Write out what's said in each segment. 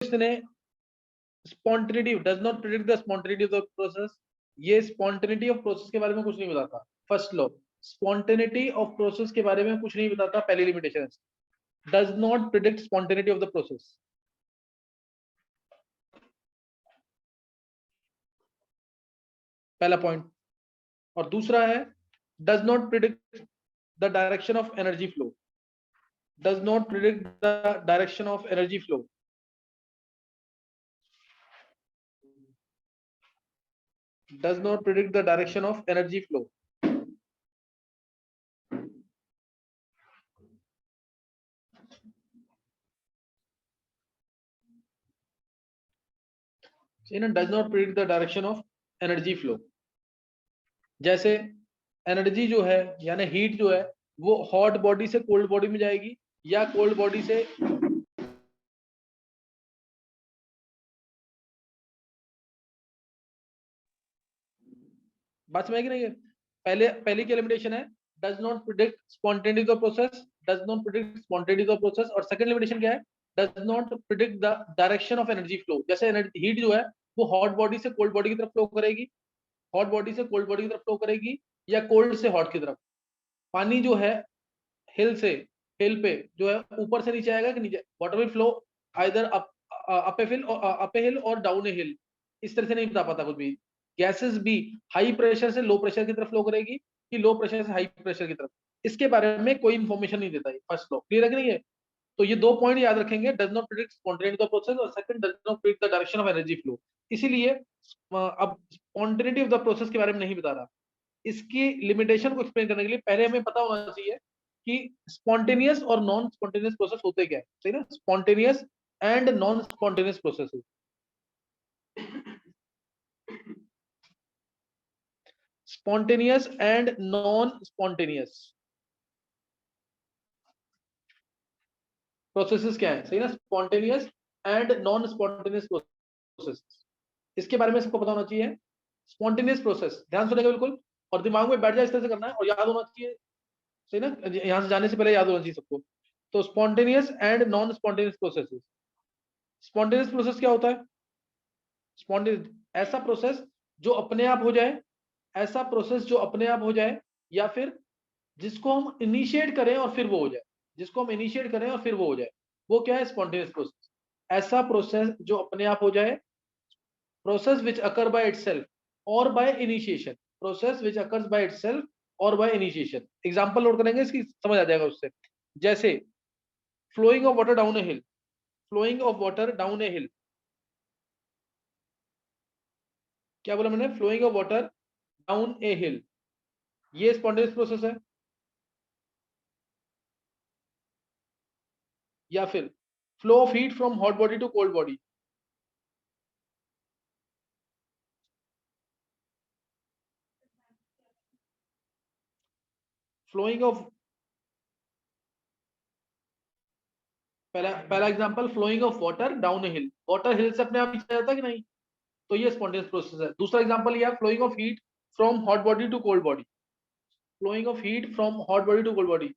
इसने spontaneity does not predict the spontaneity of the process, ये spontaneity of process के बारे में कुछ नहीं बताता। First law, spontaneity of process के बारे में कुछ नहीं बताता, पहली limitation, does not predict spontaneity of the process. पहला पॉइंट। और दूसरा है does not predict the direction of energy flow, does not predict the direction of energy flow. Does not predict the direction of energy flow. Does not predict the direction of energy flow. जैसे energy जो है यानी heat जो है वो hot body से cold body में जाएगी या कोल्ड बॉडी से बात समझ नहीं है। पहली की लिमिटेशन है does not predict spontaneity of process, does not predict spontaneity of process. और सेकंड लिमिटेशन क्या है, does not predict the direction of energy flow. जैसे हीट जो है वो हॉट बॉडी से कोल्ड बॉडी की तरफ फ्लो करेगी, हॉट बॉडी से कोल्ड बॉडी की तरफ फ्लो करेगी या कोल्ड से हॉट की तरफ। पानी जो है हिल पे जो है ऊपर से नीचे आएगा कि नीचे, water will flow either up a hill और डाउन ए हिल, इस तरह से नहीं बता पाता कुछ भी। गैसेस भी हाई प्रेशर से लो प्रेशर की तरफ फ्लो करेगी कि लो प्रेशर से हाई प्रेशर की तरफ, इसके बारे में कोई इंफॉर्मेशन नहीं देता है फर्स्ट लॉ। क्लियर है कि नहीं है? तो ये दो पॉइंट याद रखेंगे, does not predict spontaneity of process और second does not predict the direction of energy flow. इसीलिए अब स्पॉन्टेनिटी ऑफ द प्रोसेस के बारे में नहीं बता रहा। इसकी लिमिटेशन को एक्सप्लेन करने के लिए पहले हमें पता होना चाहिए कि स्पॉन्टेनियस और नॉन स्पॉन्टेनियस प्रोसेस होते क्या है, सही ना? Spontaneous and non spontaneous processes. Spontaneous and non spontaneous processes क्या है, सही ना? Spontaneous and non spontaneous process, इसके बारे में सबको पता होना चाहिए। स्पॉन्टेनियस प्रोसेस, ध्यान सुनेगा बिल्कुल और दिमाग में बैठ जाए, इस तरह से करना है और याद होना चाहिए, सही ना? यहां से जाने से पहले याद होना चाहिए सबको। तो spontaneous and non spontaneous processes. Spontaneous process क्या होता है? स्पॉन्टेनियस ऐसा प्रोसेस जो अपने आप हो जाए, ऐसा प्रोसेस जो अपने आप हो जाए, या फिर जिसको हम इनिशिएट करें और फिर वो हो जाए, जिसको हम इनिशिएट करें और फिर वो हो जाए, वो क्या है? Spontaneous process. ऐसा प्रोसेस जो अपने आप हो जाए, process which occur by itself और by initiation, process which occurs by itself और बाय इनिशिएशन। एग्जांपल नोट करेंगे, इसकी समझ आ जाएगा उससे। जैसे flowing of water down a hill, flowing of water down a hill, क्या बोला मैंने? Flowing of water down a hill, ये स्पॉन्टेनियस प्रोसेस है। या फिर flow of heat from hot body to cold body, flowing of, पहला example flowing of water down a hill, water hill से अपने आप नीचे जाता है कि नहीं? तो ये स्पॉन्टेनियस प्रोसेस है। दूसरा एग्जांपल ये flowing of heat from hot body to cold body, flowing of heat from hot body to cold body,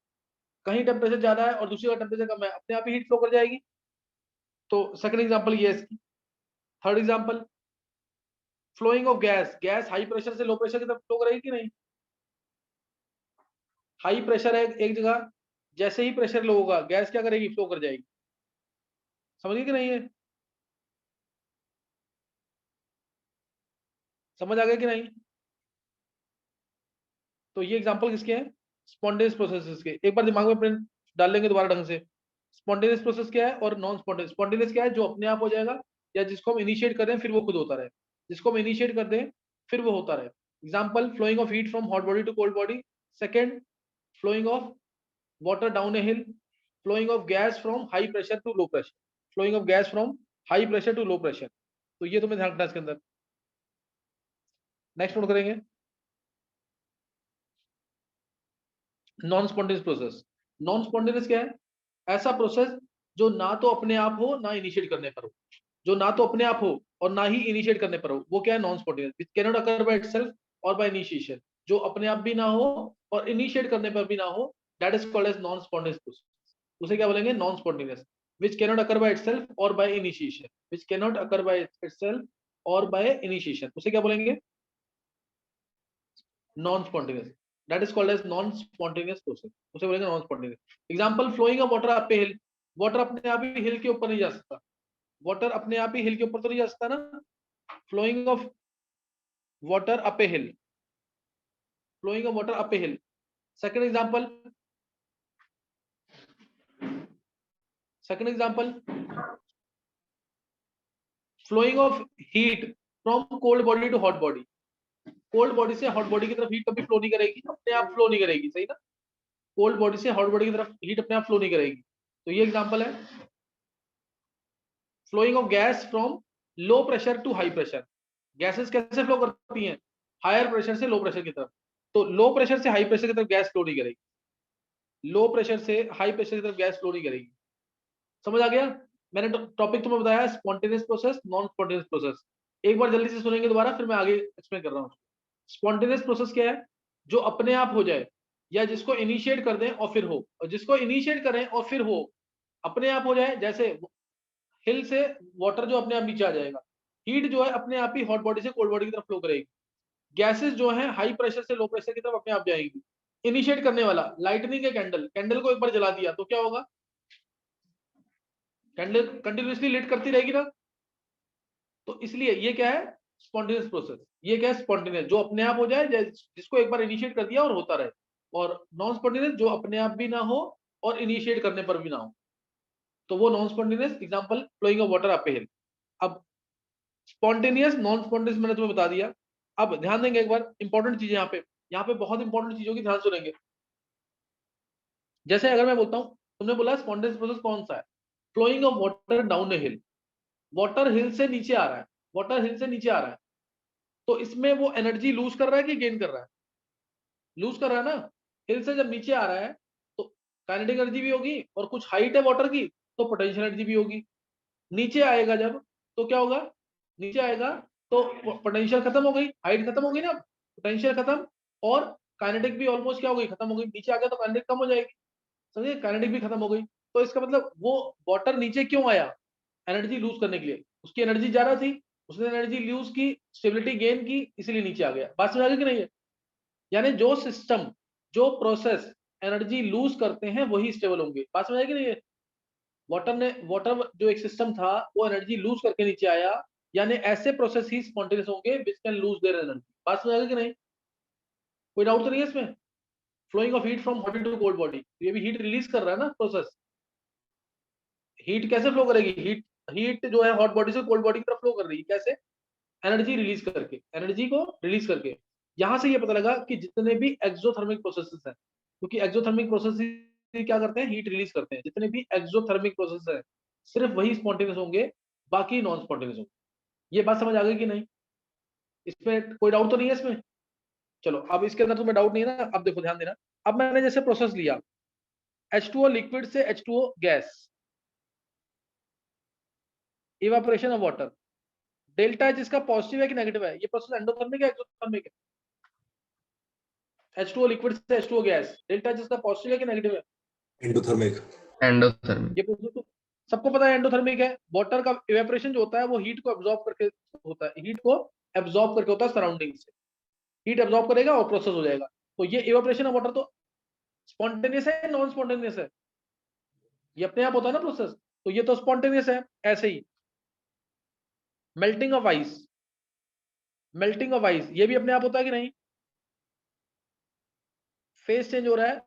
कहीं टेम्परेचर ज्यादा है और दूसरी का टेम्परेचर कम है, अपने आप ही हीट फ्लो कर जाएगी। तो सेकंड एग्जांपल ये है इसकी। Third example flowing of gas, gas high pressure से लो प्रेशर की तरफ फ्लो करेगी कि नहीं? हाई प्रेशर है एक जगह, जैसे ही प्रेशर लो होगा गैस क्या करेगी? फ्लो कर जाएगी। समझ गए कि नहीं है? समझ आ गया कि नहीं? तो ये एग्जांपल किसके हैं? स्पॉन्टेनियस प्रोसेसेस के। एक बार दिमाग में प्रिंट डाल लेंगे दोबारा ढंग से। स्पॉन्टेनियस प्रोसेस क्या है और नॉन स्पॉन्टेनियस। स्पॉन्टेनियस क्या है? जो अपने आप हो जाएगा या जिसको हम इनिशिएट कर दें फिर वो खुद होता रहे, जिसको हम इनिशिएट कर दें फिर वो होता रहे। Example flowing of heat from hot body to cold body, second flowing of water down a hill, flowing of gas from high pressure to low pressure, flowing of gas from high pressure to low pressure. तो ये तुम्हें ध्यान रखना इसके अंदर। Next note करेंगे non spontaneous process. Non spontaneous क्या है? ऐसा प्रोसेस जो ना तो अपने आप हो ना इनिशिएट करने पर हो, जो ना तो अपने आप हो और ना ही इनिशिएट करने पर हो, वो क्या है? Non spontaneous. It can not occur by itself और बाय इनिशिएशन, जो अपने आप भी ना हो और इनिशिएट करने पर भी ना हो, that is called as non spontaneous process. उसे क्या बोलेंगे? Non spontaneous. which cannot occur by itself or by initiation, which cannot occur by itself or by initiation, उसे क्या बोलेंगे? Non spontaneous, that is called as non spontaneous process, उसे बोलेंगे non spontaneous. Example, flowing of water up a hill, water अपने आप ही हिल के ऊपर नहीं जा सकता, वाटर अपने आप ही हिल के ऊपर तो नहीं जा सकता ना, flowing of water up a hill, flowing of water up a hill. Second example, second example, flowing of heat from cold body to hot body, cold body से हॉट बॉडी की तरफ हीट कभी फ्लो नहीं करेगी, अपने आप flow नहीं करेगी, सही ना, कोल्ड बॉडी से हॉट बॉडी की तरफ हीट अपने आप फ्लो नहीं करेगी, तो ये एग्जांपल है। Flowing of gas from low pressure to high pressure, gases कैसे फ्लो करती हैं? हायर प्रेशर से लो प्रेशर की तरफ, तो लो प्रेशर से हाई प्रेशर की तरफ गैस फ्लो नहीं करेगी, लो प्रेशर से हाई प्रेशर की तरफ गैस फ्लो नहीं करेगी। समझ आ गया? मैंने टॉपिक तुम्हें बताया spontaneous process, non spontaneous process. एक बार जल्दी से सुनेंगे दोबारा, फिर मैं आगे एक्सप्लेन कर रहा हूँ। स्पॉन्टेनियस प्रोसेस क्या है? जो अपने आप हो जाए, या जिसको इनिशिएट कर दें और फिर हो, और जिसको इनिशिएट करें और फिर हो, अपने आप हो जाए, जैसे हिल से वाटर जो अपने आप नीचे आ जाएगा, हीट जो है अपने आप ही हॉट बॉडी से कोल्ड बॉडी की तरफ फ्लो करेगी, गैसेस जो है हाई प्रेशर से लो प्रेशर की तरफ अपने आप जाएंगी। इनिशिएट करने वाला लाइटनिंग है, कैंडल, कैंडल को एक बार जला दिया तो क्या होगा? कैंडल कंटिन्यूअसली लिट करती रहेगी ना, तो इसलिए ये क्या है? Spontaneous process. ये क्या है? स्पॉन्टेनियस, जो अपने आप हो जाए, जिसको एक बार इनिशिएट कर दिया और होता रहे। और नॉन स्पॉन्टेनियस, जो अपने आप भी ना हो और इनिशिएट करने पर भी ना हो, तो वो non spontaneous. Example, flowing of water up a hill. अब स्पॉन्टेनियस, नॉन स्पॉन्टेनियस मैंने तुम्हें बता दिया। अब ध्यान देंगे एक बार, इंपॉर्टेंट चीज यहाँ पे बहुत इंपॉर्टेंट चीजों की ध्यान सुनेंगे। जैसे अगर मैं बोलता हूँ, तुमने बोला स्पॉन्टेनियस प्रोसेस कौन सा है? Flowing of water down a hill, water hill से नीचे आ रहा है, वाटर हिल से नीचे आ रहा है, तो इसमें वो एनर्जी लूज कर रहा है कि गेन कर रहा है? लूज कर रहा है ना। हिल से जब नीचे आ रहा है तो काइनेटिक एनर्जी भी होगी, और कुछ हाइट है वाटर की तो पोटेंशियल एनर्जी भी होगी। नीचे आएगा जब, तो क्या होगा? नीचे आएगा तो पोटेंशियल खत्म हो गई, हाइट खत्म हो गई ना, पोटेंशियल खत्म, और काइनेटिक भी ऑलमोस्ट क्या हो गई? खत्म हो गई। नीचे आ गया तो काइनेटिक कम हो जाएगी, समझिए, काइनेटिक भी खत्म हो गई। तो इसका मतलब वो वाटर नीचे क्यों आया? एनर्जी लूज करने के लिए, उसकी एनर्जी ज्यादा थी, उसने एनर्जी लूज की, स्टेबिलिटी गेन की, इसीलिए नीचे आ गया। बात समझ आ गई कि नहीं है? यानी जो सिस्टम, जो प्रोसेस एनर्जी लूज करते हैं वही स्टेबल होंगे। बात समझ आ गई कि नहीं है? वाटर जो एक सिस्टम था वो एनर्जी लूज करके नीचे आया, यानी ऐसे प्रोसेस ही स्पॉन्टेनियस होंगे which can lose their energy. बात समझ आ गई कि नहीं? कोई डाउट तो नहीं है इसमें? Flowing of heat from body to cold body, ये भी हीट रिलीज कर रहा है ना प्रोसेस। हीट कैसे फ्लो करेगी? हीट हीट जो है हॉट बॉडी से कोल्ड बॉडी की तरफ फ्लो कर रही है, कैसे? एनर्जी रिलीज करके, एनर्जी को रिलीज करके। यहां से ये पता लगा कि जितने भी एक्सोथर्मिक प्रोसेसेस हैं, क्योंकि एक्सोथर्मिक प्रोसेस क्या करते हैं? हीट रिलीज करते हैं। जितने भी एक्सोथर्मिक प्रोसेस है सिर्फ वही स्पॉन्टेनियस होंगे, बाकी नॉन स्पॉन्टेनियस होंगे। ये बात समझ आ गई कि नहीं? इसमें कोई डाउट तो नहीं है इसमें? चलो, अब इसके अंदर तुम्हें डाउट नहीं है ना? अब देखो, ध्यान देना। अब मैंने जैसे प्रोसेस लिया, H2O लिक्विड से H2O gas, evaporation of water, delta H इसका पॉजिटिव है कि नेगेटिव है? ये प्रोसेस एंडोथर्मिक है एक्सोथर्मिक है? H2O लिक्विड से H2O गैस, डेल्टा एच इसका पॉजिटिव है कि नेगेटिव है? एंडोथर्मिक। एंडोथर्मिक। ये प्रोसेस तो सबको पता है एंडोथर्मिक है। वाटर का इवेपोरेशन जो होता है वो हीट को एब्जॉर्ब करके होता है, हीट को एब्जॉर्ब करके होता है सराउंडिंग से, हीट एब्जॉर्ब करेगा और प्रोसेस हो जाएगा। तो ये इवेपोरेशन ऑफ वाटर तो स्पॉन्टेनियस है, नॉन स्पॉन्टेनियस है? ये अपने आप होता है ना प्रोसेस, तो ये तो स्पॉन्टेनियस है। ऐसे ही melting of ice, melting of ice ये भी अपने आप होता है कि नहीं? फेस चेंज हो रहा है,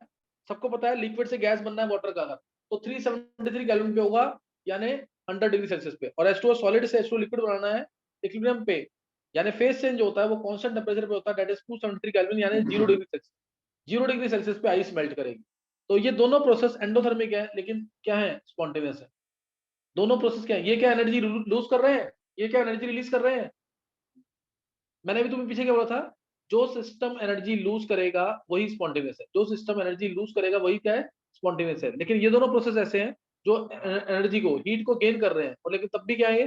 सबको पता है लिक्विड से गैस बनना है वाटर का अगर, तो 373 केल्विन पे होगा, यानी 100 डिग्री सेल्सियस पे। और H2O सॉलिड से H2O लिक्विड बनाना है इक्विलिब्रियम पे, यानी फेस चेंज होता है वो कांस्टेंट टेंपरेचर पे होता है, दैट इज 273 केल्विन, यानी 0 डिग्री सेल्सियस, 0 डिग्री सेल्सियस पे आइस मेल्ट करेगी। तो ये दोनों प्रोसेस एंडोथर्मिक है, लेकिन क्या है? स्पॉन्टेनियस है। दोनों प्रोसेस क्या है? ये क्या एनर्जी लूज कर रहे हैं, ये क्या एनर्जी रिलीज कर रहे हैं? मैंने भी तुम्हें पीछे क्या बोला था? जो सिस्टम एनर्जी लूज करेगा वही स्पॉन्टेनियस है, जो सिस्टम एनर्जी लूज करेगा वही क्या है? स्पॉन्टेनियस है। लेकिन ये दोनों प्रोसेस ऐसे हैं जो एनर्जी को, हीट को गेन कर रहे हैं, और लेकिन तब भी क्या है?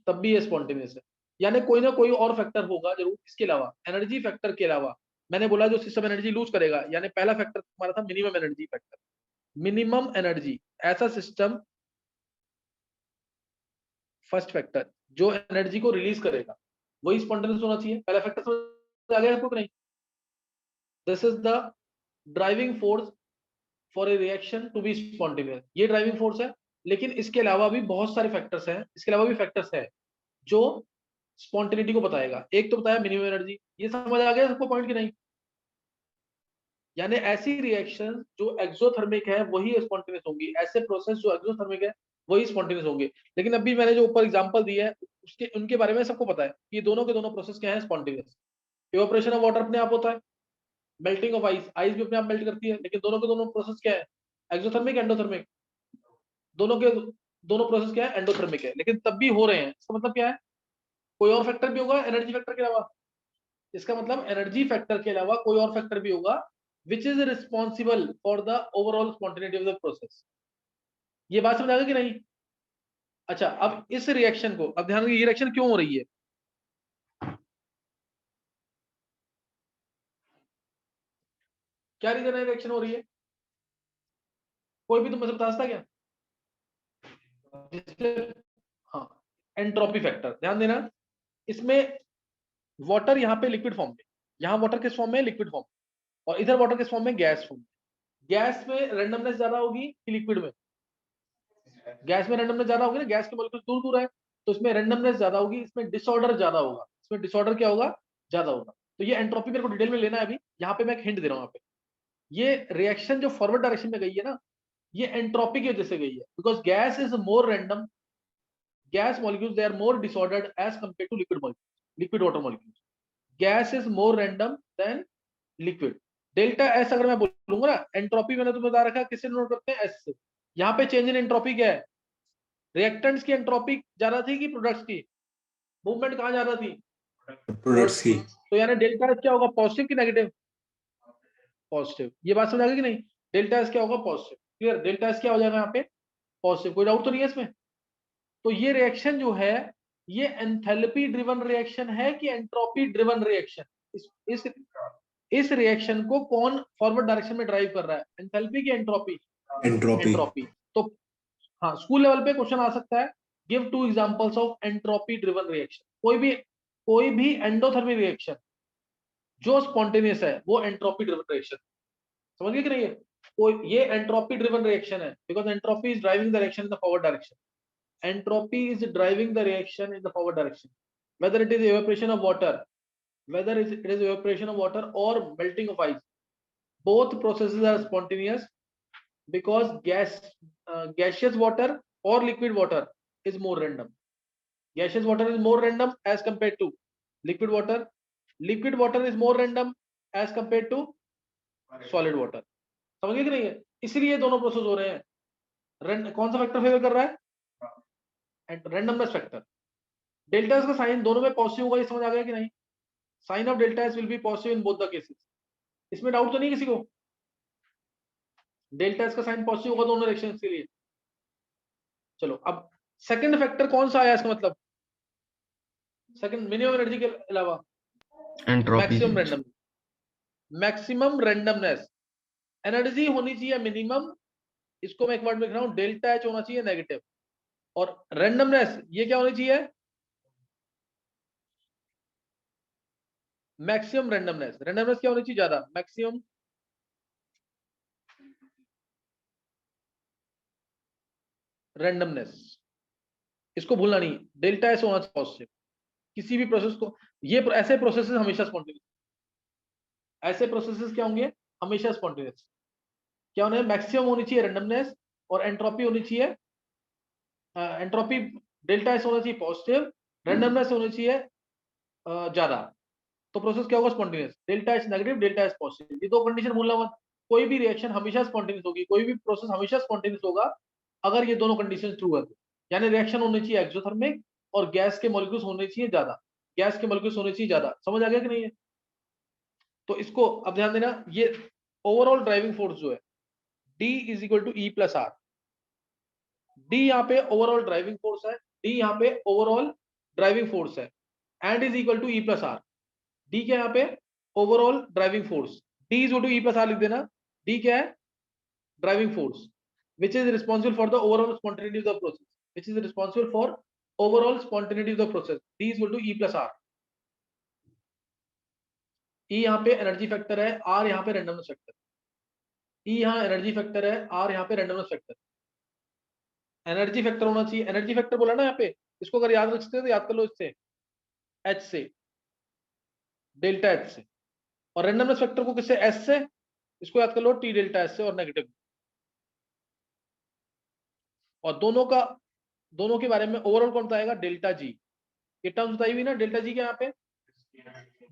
तब भी ये स्पॉन्टेनियस है। यानी कोई ना कोई और फैक्टर होगा जरूर इसके अलावा, एनर्जी फैक्टर के अलावा। मैंने बोला जो सिस्टम एनर्जी लूज करेगा, यानी पहला फैक्टर तुम्हारा था minimum energy factor, minimum energy. ऐसा सिस्टम फर्स्ट फैक्टर जो एनर्जी को रिलीज करेगा वही स्पॉन्टेनियस होना चाहिए। पहला फैक्टर समझ आ गया आपको कि नहीं? This is the driving force for a reaction to be spontaneous, ये ड्राइविंग फोर्स है। लेकिन इसके अलावा भी बहुत सारे फैक्टर्स हैं, इसके अलावा भी फैक्टर्स हैं जो स्पॉन्टेनिटी को बताएगा। एक तो बताया मिनिमम एनर्जी, ये समझ आ गया सबको पॉइंट की नहीं? यानी ऐसी रिएक्शन जो एक्सोथर्मिक है वही स्पॉन्टेनियस होंगी, ऐसे प्रोसेस जो एक्सोथर्मिक है वही स्पॉन्टेनियस होंगे। लेकिन अभी मैंने जो ऊपर एग्जांपल दिया है उसके उनके बारे में सबको पता है कि दोनों के दोनों प्रोसेस क्या है, स्पॉन्टेनियस। इवेपोरेशन ऑफ वाटर अपने आप होता है, मेल्टिंग ऑफ आइस, आइस भी अपने आप मेल्ट करती है, लेकिन दोनों के दोनों प्रोसेस क्या है, एक्सोथर्मिक एंडोथर्मिक। दोनों के दोनों प्रोसेस क्या है, एंडोथर्मिक है, लेकिन तब भी हो रहे हैं। इसका मतलब क्या है, कोई और फैक्टर भी होगा एनर्जी फैक्टर के अलावा। इसका मतलब एनर्जी फैक्टर के अलावा कोई और फैक्टर भी होगा which is responsible for the overall spontaneity of the process. ये बात समझ आ गई कि नहीं? अच्छा, अब इस रिएक्शन को, अब ध्यान रखिए ये रिएक्शन क्यों हो रही है, क्या रीजन है रिएक्शन हो रही है? कोई भी तुम बता सकता क्या? हाँ, एंट्रोपी फैक्टर। ध्यान देना, इसमें वाटर यहाँ पे लिक्विड फॉर्म में, यहाँ वाटर किस फॉर्म में, लिक्विड फॉर्म, और इधर वाटर किस फॉर्म में, गैस फॉर्म। गैस में रेंडमनेस ज्यादा होगी कि लिक्विड में? गैस में रेंडमनेस ज्यादा होगी ना, गैस के मॉलिक्यूल दूर दूर है, तो इसमें रेंडमनेस ज्यादा होगी, इसमें डिसऑर्डर ज्यादा होगा। इसमें डिसऑर्डर क्या होगा, ज्यादा होगा। तो ये एंट्रोपी मेरे को डिटेल में लेना है अभी, यहाँ पे मैं एक हिंट दे रहा हूँ। यहाँ पे ये रिएक्शन जो फॉरवर्ड डायरेक्शन में गई है ना, ये एंट्रोपी की वजह से गई है, because gas is more random, gas molecules they are more disordered as compared to liquid molecules, liquid water molecules. Gas is more random than liquid. Delta S अगर मैं बोलूंगा ना, एंट्रोपी मैंने तुम्हें बता रखा है, किससे नोट करते हैं, एस से। यहाँ पे चेंज इन एंट्रोपी क्या है, रिएक्टेंट्स की एंट्रोपी ज्यादा थी कि प्रोडक्ट्स की, मूवमेंट कहाँ ज्यादा थी, प्रोडक्ट्स की। तो यानी डेल्टा एस क्या होगा, पॉजिटिव की नेगेटिव, पॉजिटिव। ये बात समझ आ गई कि नहीं? डेल्टा एस क्या होगा, पॉजिटिव। क्लियर, डेल्टा एस क्या हो जाएगा यहाँ पे, पॉजिटिव। कोई डाउट तो नहीं है इसमें? तो ये रिएक्शन जो है ये एंथैल्पी ड्रिवन रिएक्शन है कि एंट्रोपी ड्रिवन रिएक्शन? इस रिएक्शन को कौन फॉरवर्ड डायरेक्शन में ड्राइव कर रहा है, एंथैल्पी की एंट्रोपी? एंट्रोपी। एंट्रोपी। तो हाँ, स्कूल लेवल पे क्वेश्चन आ सकता है, give 2 examples of entropy driven reaction. कोई भी एंडोथर्मिक रिएक्शन जो स्पॉन्टेनियस है वो एंट्रोपी ड्रिवन रिएक्शन। समझ गए कि नहीं? कोई ये एंट्रोपी ड्रिवन रिएक्शन है because entropy is driving the reaction in the forward direction. Entropy is driving the reaction in the forward direction, whether it is evaporation of water, whether it is evaporation of water or melting of ice. Both processes are spontaneous because gaseous water or liquid water is more random. Gaseous water is more random as compared to liquid water. Liquid water is more random as compared to solid water. समझ गए कि नहीं है? इसलिए दोनों process हो रहे हैं। कौन सा फैक्टर फेवर कर रहा है, रैंडमनेस फैक्टर। डेल्टा का साइन दोनों में पॉजिटिव होगा, ये समझ आ गया कि नहीं? Sign of delta S will be positive in both the cases. इसमें डाउट तो नहीं किसी को? डेल्टा एस का साइन पॉजिटिव होगा दोनों रिएक्शंस के लिए। चलो, अब सेकंड फैक्टर कौन सा आया इसका मतलब, सेकंड मिनिमम एनर्जी के अलावा entropy. Maximum randomness. Maximum randomness, energy होनी चाहिए मिनिमम, इसको मैं एक वर्ड में लिख रहा हूं, डेल्टा एच होना चाहिए नेगेटिव, और रैंडमनेस ये क्या होनी चाहिए, मैक्सिमम रैंडमनेस। रैंडमनेस क्या होनी चाहिए, ज्यादा, मैक्सिमम रैंडमनेस। इसको भूलना नहीं, डेल्टा एस होना चाहिए पॉजिटिव किसी भी प्रोसेस को। ये ऐसे प्रोसेसेस हमेशा स्पॉन्टेनियस, ऐसे प्रोसेसेस क्या होंगे, हमेशा स्पॉन्टेनियस। क्या होना है, मैक्सिमम होनी चाहिए रैंडमनेस, और एंट्रोपी होनी चाहिए, एंट्रोपी डेल्टा एस होना चाहिए पॉजिटिव, रैंडमनेस होनी चाहिए ज्यादा। तो प्रोसेस क्या होगा, spontaneous. Delta H negative, delta S positive, ये दो कंडीशन भूलना मत। कोई भी रिएक्शन हमेशा स्पॉन्टेनियस होगी, कोई भी प्रोसेस हमेशा स्पॉन्टेनियस होगा अगर ये दोनों कंडीशन ट्रू है। यानी रिएक्शन होनी चाहिए एक्सोथर्मिक, और गैस के मॉलिक्यूल्स होने चाहिए ज्यादा, गैस के मॉलिक्यूल्स होने चाहिए ज्यादा। समझ आ गया कि नहीं है? तो इसको अब ध्यान देना, ये ओवरऑल ड्राइविंग फोर्स जो है D is equal to E plus R. D यहाँ पे ओवरऑल ड्राइविंग फोर्स है, D यहाँ पे ओवरऑल ड्राइविंग फोर्स है, and is equal to E plus R. D क्या यहाँ पे, overall driving force, D is equal to E plus R लिख देना। D क्या है, driving force, which is responsible for the overall spontaneity of the process, which is responsible for overall spontaneity of the process, D is equal to E plus R. E यहाँ पे energy factor है, R यहाँ पे randomness factor, E यहाँ energy factor है, R यहाँ पे randomness factor. Energy factor होना चाहिए, एनर्जी फैक्टर बोला ना यहाँ पे, इसको अगर याद रख सकते हो तो याद कर लो, इससे H से, डेल्टा H से, और रैंडमनेस फैक्टर को किससे, S से, इसको याद कर लो T डेल्टा S से और नेगेटिव। और दोनों के बारे में ओवरऑल कौन बताएगा, डेल्टा जी। ये टर्म्स बताई हुई ना, डेल्टा जी के यहाँ पे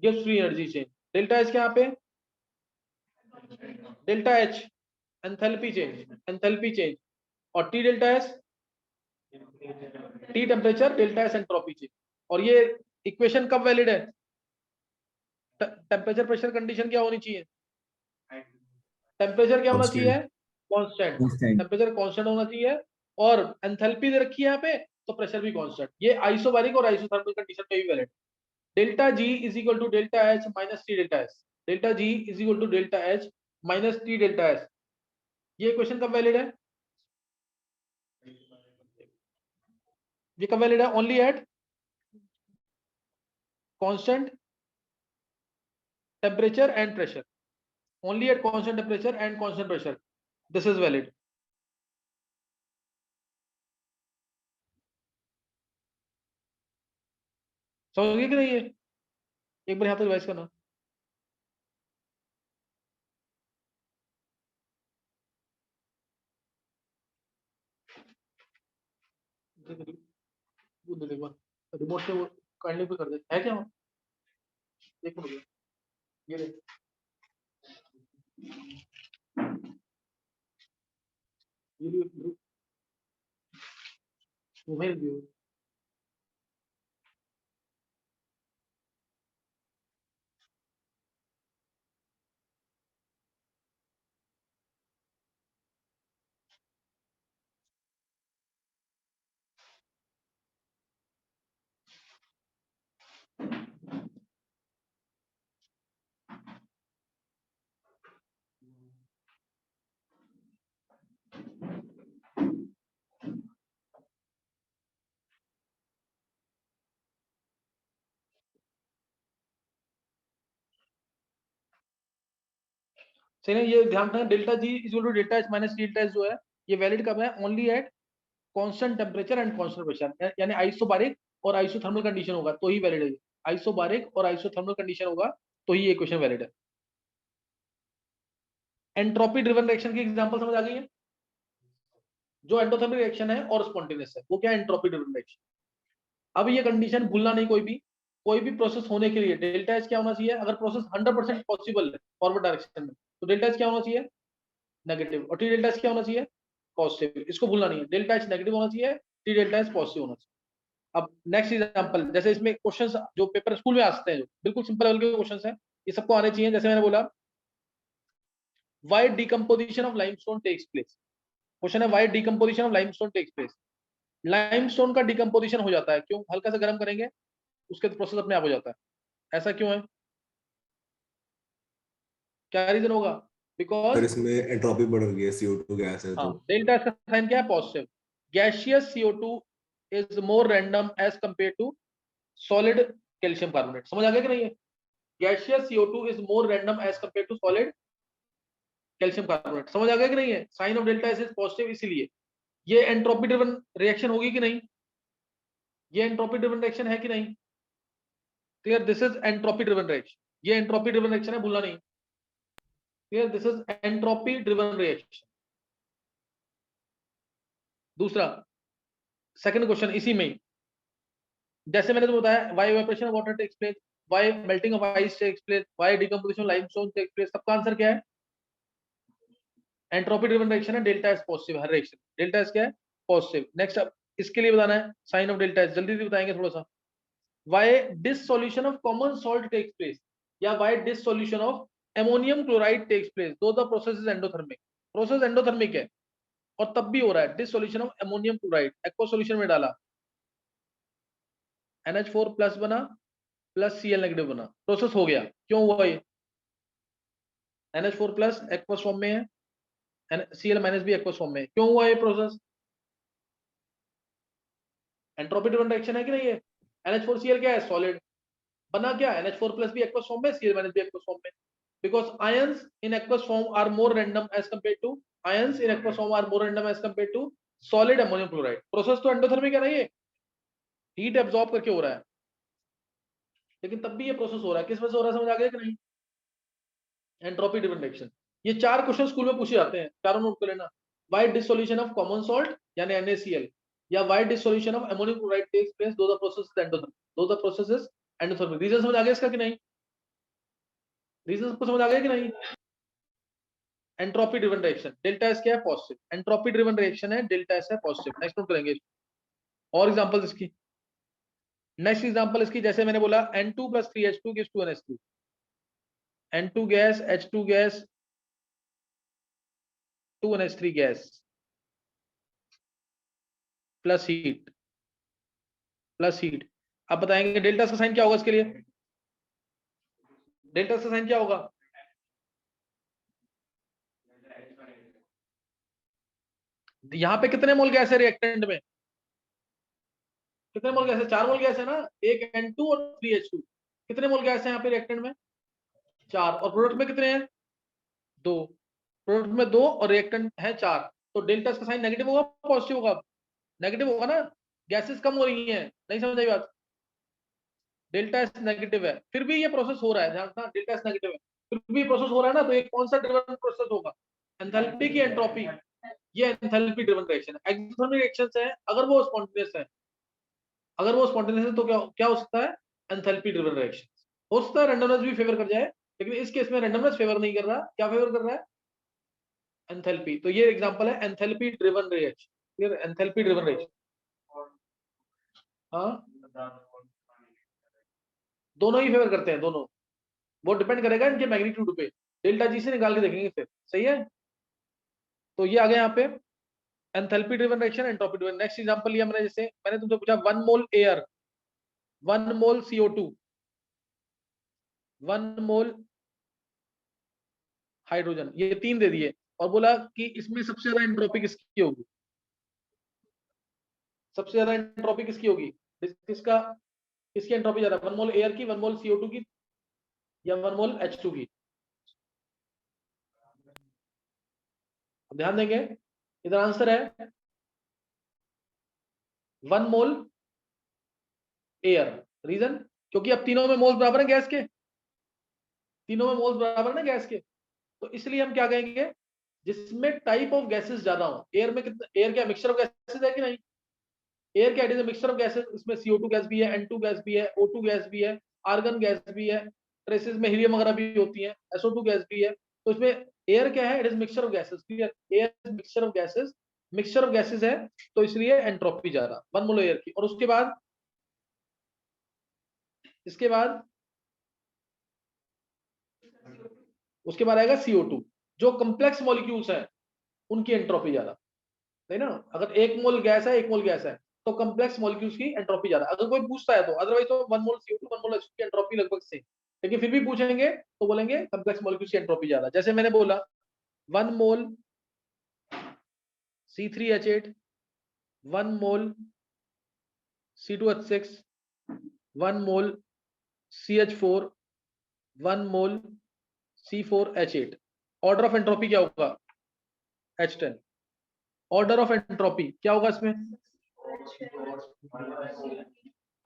gives free energy change, delta H के यहाँ पे डेल्टा एच एंथैल्पी चेंज, और T delta S T temperature, delta S entropy change. और ये इक्वेशन कब वैलिड है, टेम्परेचर प्रेशर कंडीशन क्या होनी चाहिए, टेम्परेचर क्या होना चाहिए, कांस्टेंट, टेम्परेचर कांस्टेंट होना चाहिए, और एंथैल्पी दे रखी है यहाँ पे, तो प्रेशर भी कांस्टेंट। ये आइसोबैरिक और आइसोथर्मल कंडीशन में भी valid. Delta G is equal to delta H minus T delta S, delta G is equal to delta H minus T delta S. ये इक्वेशन कब वैलिड है, ये कब वैलिड है, only at constant temperature and pressure, only at constant temperature and constant pressure, this is valid. समझ गए कि नहीं, है एक बार यहाँ तक रिवाइज करना। रिमोट से वो काइंडली पे कर दे, है क्या, एक मिनट, ये ले, ये भी तुम्हें रिव्यू। सही है, ये ध्यान रखना, delta G is equal to delta H minus delta H जो है, ये वैलिड कब है, only at constant temperature and constant pressure, यानी आइसोबारिक और आइसोथर्मल कंडीशन होगा तो ही वैलिड है। आइसोबारिक और आइसोथर्मल कंडीशन होगा तो ही ये इक्वेशन वैलिड है। एंट्रोपी ड्रिवन रिएक्शन की एग्जांपल समझ आ गई है, जो एंडोथर्मिक रिएक्शन है और स्पॉन्टेनियस है, वो क्या है, एंट्रोपी ड्रिवन रिएक्शन। अब ये कंडीशन भूलना नहीं, कोई भी प्रोसेस होने के लिए डेल्टा एच क्या होना चाहिए, अगर प्रोसेस 100% पॉसिबल है फॉरवर्ड डायरेक्शन में, तो डेल्टा एच क्या होना चाहिए, नेगेटिव, और टी डेल्टा एच क्या होना चाहिए, पॉजिटिव। इसको भूलना नहीं है, डेल्टा एच नेगेटिव होना चाहिए, टी डेल्टा एच पॉजिटिव होना चाहिए। अब नेक्स्ट एग्जांपल, जैसे इसमें क्वेश्चंस जो पेपर स्कूल में आते हैं, जो बिल्कुल सिंपल लेवल के क्वेश्चंस हैं, ये सबको आने चाहिए। जैसे मैंने बोला, why decomposition of limestone takes place, question है why decomposition of limestone takes place. Limestone का डिकम्पोजिशन हो जाता है, क्यों, हल्का सा गर्म करेंगे उसके प्रोसेस अपने आप हो जाता है, ऐसा क्यों है, क्या रीजन होगा, बिकॉज सर इसमें एंट्रोपी बढ़ गई है, CO2 गैस है हाँ, तो। डेल्टा का साइन क्या है, positive. Gaseous CO2 is more random as compare to solid calcium carbonate. समझ आ गया कि नहीं है, gaseous CO2 is more random as compare to solid calcium carbonate. समझ आ गया कि नहीं है, sign of delta is positive, इसीलिए ये एंट्रोपी ड्रिवन रिएक्शन होगी कि नहीं, ये एंट्रोपी ड्रिवन रिएक्शन है कि नहीं, clear, this is entropy driven reaction, ये एंट्रोपी ड्रिवन रिएक्शन है, भूलना नहीं, clear, this is entropy driven reaction. दूसरा सेकंड क्वेश्चन इसी में ही, जैसे मैंने तो बताया, why evaporation of water takes place, why melting of ice takes place, why decomposition of limestone takes place, सबका आंसर क्या है, एंट्रोपी ड्रिवन रिएक्शन है, डेल्टा एस पॉजिटिव, हर रिएक्शन डेल्टा एस क्या है, पॉजिटिव। नेक्स्ट अब इसके लिए बताना है साइन ऑफ डेल्टा एस, जल्दी से बताएंगे थोड़ा सा। Why dissolution of common salt takes place, या why dissolution of ammonium chloride takes place, though the process is endothermic, process endothermic है और तब भी हो रहा है dissolution of ammonium chloride, aqua solution में डाला, NH4 प्लस बना प्लस Cl नेगेटिव बना, प्रोसेस हो गया, क्यों हुआ ये, NH4 प्लस एक्वस फॉर्म में है, Cl माइनस भी एक्वस फॉर्म में है, क्यों हुआ ये प्रोसेस, एंट्रोपी ड्रिवन रिएक्शन है कि नहीं है? NH4Cl क्या है? सॉलिड। बना क्या? NH4 प्लस भी एक्वस फॉर्म में, Cl माइनस भी एक्वस फॉर्म में, because ions in aqueous form are more random as compared to solid ammonium chloride. Process तो एंडोथर्मिक है ना, ये हीट एब्जॉर्ब करके हो रहा है, लेकिन तब भी ये प्रोसेस हो रहा है, किस वजह से हो रहा है समझ आ गया कि नहीं? Entropy driven reaction. ये 4 क्वेश्चन स्कूल में पूछे जाते हैं, चारों नोट कर लेना। Why'd dissolution of common salt यानी NaCl या why'd dissolution of ammonium chloride takes place, though the process endothermic, though the process endothermic. Reason समझ आ गया इसका कि नहीं? रीजन को समझ आ गया कि नहीं? Entropy driven reaction, delta S क्या है? पॉजिटिव। एंट्रोपी ड्रिवन रिएक्शन है, डेल्टा एस है पॉजिटिव। नेक्स्ट नोट करेंगे और एग्जांपल्स इसकी। नेक्स्ट एग्जांपल इसकी, जैसे मैंने बोला N2 + 3H2 gives 2NH3, N2 gas, H2 gas, 2NH3 gas plus heat, plus heat. अब बताएंगे डेल्टा का साइन क्या होगा इसके लिए? डेल्टा का साइन क्या होगा? यहाँ पे कितने मोल गैस है रिएक्टेंट में? कितने मोल गैस है? 4 मोल गैस है ना, एक N2 और 3H2। कितने मोल गैस है यहाँ पे रिएक्टेंट में? 4। और प्रोडक्ट में कितने हैं? 2। प्रोडक्ट में 2 और रिएक्टेंट है 4। तो डेल्टा का साइन नेगेटिव होगा पॉजिटिव होगा? नेगेटिव होगा ना, गैसेस कम हो रही हैं। नहीं समझ आई बात? डेल्टा एस नेगेटिव है, फिर भी ये प्रोसेस हो रहा है, ध्यान रखना, डेल्टा एस नेगेटिव है फिर भी प्रोसेस हो रहा है ना, तो ये कौन सा ड्रिवन प्रोसेस होगा? एंथैल्पी की एंट्रोपी? ये एंथैल्पी ड्रिवन रिएक्शन है। एक्सोथर्मिक रिएक्शंस है, अगर वो स्पॉन्टेनियस है, अगर वो स्पॉन्टेनियस है तो क्या क्या हो सकता है? एंथैल्पी ड्रिवन रिएक्शन हो सकता है। रैंडमनेस भी फेवर कर जाए, लेकिन इस केस में रैंडमनेस फेवर नहीं कर रहा, क्या फेवर कर रहा है? एंथैल्पी। तो ये एग्जांपल है enthalpy driven reaction. Clear? Enthalpy driven reaction. हाँ, दोनों ही फेवर करते हैं, दोनों। वो डिपेंड करेगा इनके मैग्नीट्यूड पे, डेल्टा जी से निकाल के देखेंगे फिर। सही है? तो ये आ गया यहाँ पे enthalpy driven reaction, entropy driven. Next example लिया मैंने, जैसे मैंने तुमसे पूछा 1 मोल एयर, 1 मोल CO2, 1 मोल हाइड्रोजन, ये 3 दे दिए और बोला कि इसमें सबसे ज्यादा एंट्रोपी किसकी होगी? सबसे ज्यादा एंट्रोपी किसकी होगी? किसका, किसकी एंट्रोपी ज्यादा? 1 मोल एयर की, 1 मोल CO2 की, या 1 मोल H2 की? ध्यान देंगे, इधर आंसर है 1 मोल एयर। रीजन, क्योंकि अब तीनों में मोल्स बराबर है गैस के, तीनों में मोल्स बराबर है ना गैस के, तो इसलिए हम क्या कहेंगे? जिसमें टाइप ऑफ गैसेस ज्यादा हो। एयर में कितना, एयर क्या मिक्सचर ऑफ गैसेस है कि नहीं? एयर क्या, it is a mixture of gases. इसमें CO2 गैस भी है, N2 गैस भी है, O2 गैस भी है, आर्गन गैस भी है, ट्रेसेस में हीलियम वगैरह भी होती है, SO2 गैस भी है। तो इसमें एयर क्या है? It is mixture of gases. Clear? Air is mixture of gases, mixture of gases है, तो इसलिए एंट्रोपी ज्यादा 1 मोल एयर की। और उसके बाद, इसके बाद, उसके बाद आएगा CO2। जो कम्प्लेक्स मॉलिक्यूल्स हैं उनकी एंट्रोपी ज्यादा, नहीं ना? अगर 1 मोल गैस है, 1 मोल गैस है, तो कम्प्लेक्स मॉलिक्यूल्स की एंट्रोपी ज्यादा, अगर कोई पूछता है तो। अदरवाइज तो 1 मोल CO2, 1 मोल H2 की एंट्रोपी लगभग सेम, लेकिन फिर भी पूछेंगे तो बोलेंगे कम्प्लेक्स मॉलिक्यूल्स की एंट्रोपी ज्यादा। जैसे मैंने बोला 1 मोल C3H8, 1 mole C2H6, 1 mole CH4, 1 mole C4H8। Order of entropy क्या होगा? H10। ऑर्डर ऑफ एंट्रोपी क्या होगा इसमें?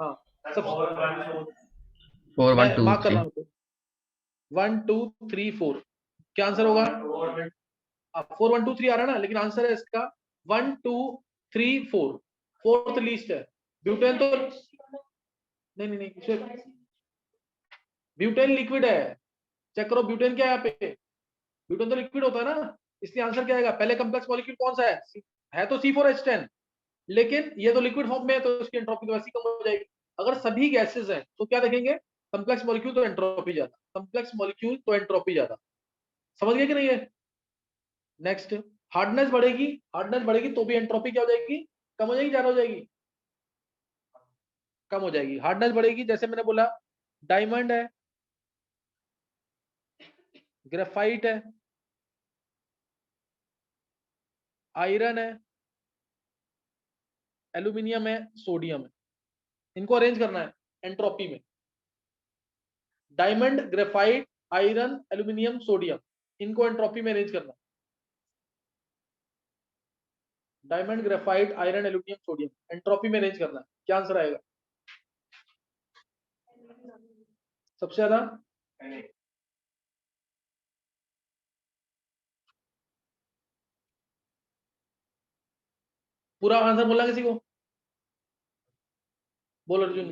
हाँ, सब 4 1 मैं 2 मार्क कर 3 रहा हूँ। 1 2 3 4 क्या आंसर होगा? 4 1 2 3 आ रहा है ना, लेकिन आंसर है इसका 1 2 3 4, फोर्थ लीस्ट है। ब्यूटेन तो नहीं नहीं नहीं, ब्यूटेन लिक्विड है, चेक करो ब्यूटेन क्या है यहाँ पे। ब्यूटेन तो लिक्विड होता है ना, इसलिए आंसर क्या आएगा? पहले कम्प्लेक्स मॉलिक्यूल कौन सा है तो C4H10, लेकिन ये तो लिक्विड फॉर्म में है, तो इसकी एंट्रोपी तो वैसे कम हो जाएगी। अगर सभी गैसेस हैं तो क्या देखेंगे? कम्प्लेक्स मॉलिक्यूल तो एंट्रोपी ज्यादा, कम्प्लेक्स मॉलिक्यूल तो एंट्रोपी ज्यादा। समझ गए कि नहीं है? नेक्स्ट, हार्डनेस बढ़ेगी, हार्डनेस बढ़ेगी तो भी एंट्रोपी क्या हो जाएगी? कम हो जाएगी, ज्यादा हो जाएगी? कम हो जाएगी। हार्डनेस बढ़ेगी, जैसे मैंने बोला डायमंड है, ग्रेफाइट है, आयरन है, एल्यूमिनियम है, सोडियम है, इनको अरेंज करना है एंट्रोपी में। Diamond, graphite, iron, aluminium, sodium, इनको एंट्रोपी में अरेंज करना है। Diamond, graphite, iron, aluminium, sodium, entropy में अरेंज करना है। क्या आंसर आएगा सबसे ज्यादा? पूरा आंसर बोलना किसी को? बोल अर्जुन।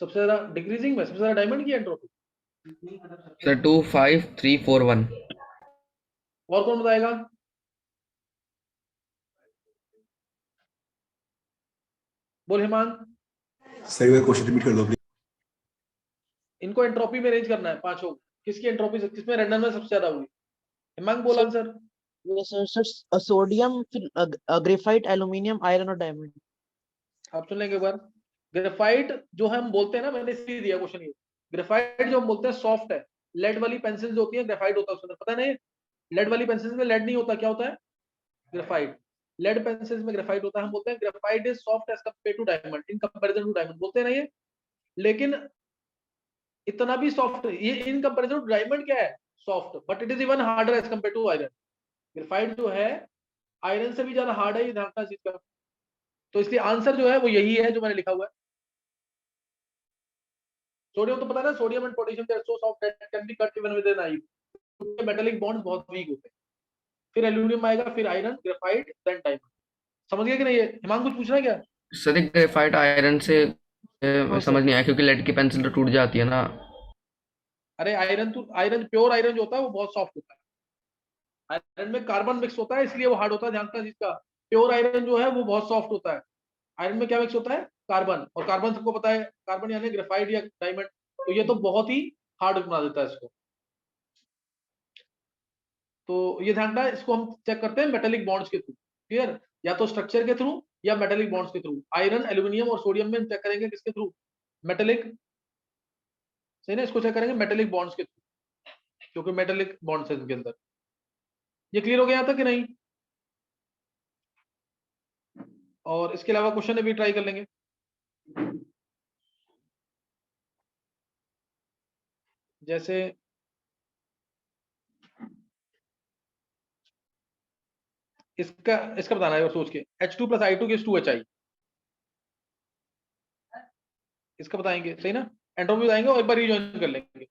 सबसे ज्यादा डिक्रीजिंग में सबसे ज्यादा डायमंड की एंट्रोपी। सर 2 5 3 4 1। और कौन बताएगा? बोल हेमांग। सर एक बार क्वेश्चन रिपीट कर दो प्लीज। इनको एंट्रोपी में अरेंज करना है पांचों। किसकी एंट्रोपी किसमें रैंडम में सबसे ज्यादा होगी? हेमांग बोल आंसर। सोडियम, फिर ग्रेफाइट, एल्यूमिनियम, आयरन और डायमंड। आप सुन लेंगे एक बार। ग्रेफाइट जो हम बोलते हैं ना, मैंने इसलिए दिया क्वेश्चन ये। ग्रेफाइट जो हम बोलते हैं सॉफ्ट है। लेड वाली पेंसिल जो होती है ग्रेफाइट होता है उसके अंदर, पता नहीं? लेड वाली पेंसिल में लेड नहीं होता, क्या होता है? ग्रेफाइट। लेड पेंसिल्स में ग्रेफाइट होता है। हम बोलते हैं graphite is soft as compare to diamond, in comparison to diamond बोलते हैं ना ये। लेकिन इतना भी सॉफ्ट ये इन कंपैरिजन टू डायमंड क्या है? Soft, but it is even harder as compare to iron. Graphite जो है आयरन से भी ज्यादा हार्ड है, ये ध्यान रखना चीज का। तो इसलिए आंसर जो है वो यही है जो मैंने लिखा हुआ है। सोडियम तो पता है ना, sodium and potassium they are so soft that can be cut even with an knife. उनके मेटालिक बॉन्ड्स बहुत वीक होते हैं। फिर एल्यूमिनियम आएगा, फिर आयरन, ग्रेफाइट, देन डायमंड। समझ गए कि नहीं? ये हिमांग कुछ पूछना है क्या? सर ये ग्रेफाइट आयरन से हाँ समझ सर। नहीं आया, क्योंकि लेड की पेंसिल तो टूट जाती है ना। अरे आयरन तो आयरन प्योर आयरन जो होता है वो बहुत सॉफ्ट होता है। आयरन में कार्बन मिक्स होता है इसलिए वो हार्ड होता है, ध्यान रखना जिसका। प्योर आयरन जो है वो बहुत सॉफ्ट होता है। आयरन में क्या मिक्स होता है? कार्बन, और कार्बन सबको पता है, कार्बन यानी ग्रेफाइट या डायमंड। तो ये तो बहुत ही हार्ड बना देता है इसको। तो ये ध्यान रखना, इसको हम चेक करते हैं मेटेलिक बॉन्ड्स के थ्रू। क्लियर? या तो स्ट्रक्चर के थ्रू या मेटेलिक बॉन्ड्स के थ्रू। आयरन, एल्यूमिनियम और सोडियम में हम चेक करेंगे किसके थ्रू? मेटेलिक। सही ना, इसको चेक करेंगे मेटेलिक बॉन्ड्स के थ्रू, क्योंकि मेटेलिक बॉन्ड्स है इनके अंदर। ये क्लियर हो गया था कि नहीं? और इसके अलावा क्वेश्चन भी ट्राई कर लेंगे। जैसे इसका इसका बताना है सोच के। H2+I2 gives 2HI। इसका बताएंगे, सही ना? एंट्रोपी बताएंगे और एक बार रिजॉइन कर लेंगे।